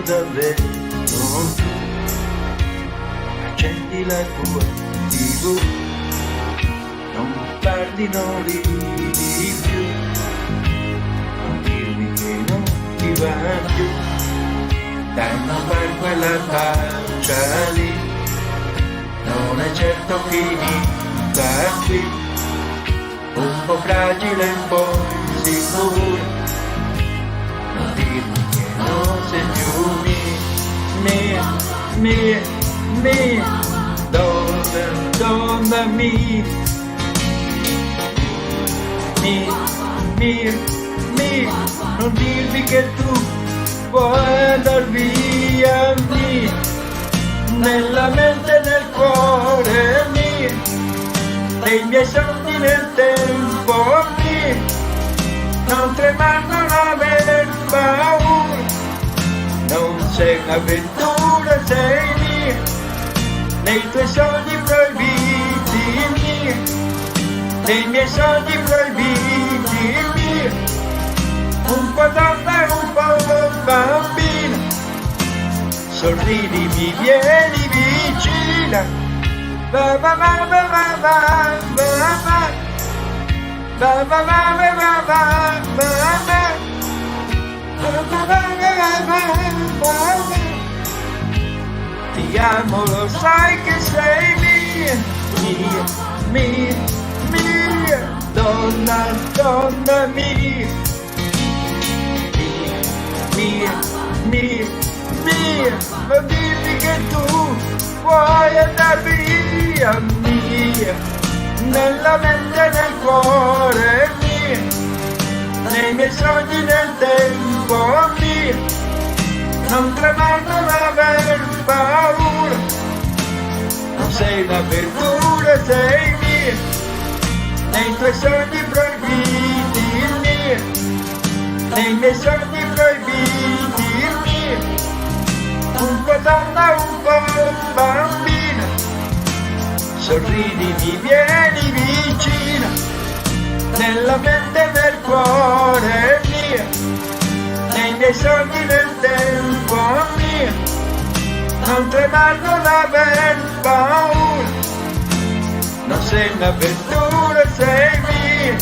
davvero tu. Accendi la tua TV, non parlino di più, non dirmi che non ti va più, dai non far quella faccia lì, non è certo finita qui, un po' fragile un po' insicura, non dirmi che non sei più mia, donna mia, non dirmi che tu vuoi andar via mia, nella mente e nel cuore mio, nei miei sogni nel tempo mio, non tremare, non aver paura, non sei un'avventura, sei mia, nei tuoi sogni proibiti mia, nei miei sogni proibiti mia, un po' donna e un po' bambina, sorridi, mi vieni vicina, va va va va va va va va va va va va va va. Ti amo, lo sai che sei mia, donna mia, non dirmi che tu vuoi andare via mia, nella mente e nel cuore mio, nei miei sogni nel tempo mio, non tremare, non aver paura, non sei un'avventura, sei mia, nei tuoi sogni proibiti mia, nei miei sogni proibiti mia, un po' donna, un po' bambina, sorridi, mi vieni vicina, nella mente e nel cuore mia, nei miei sogni nel tempo mio, non tremare, non aver paura, non sei un'avventura, sei mia,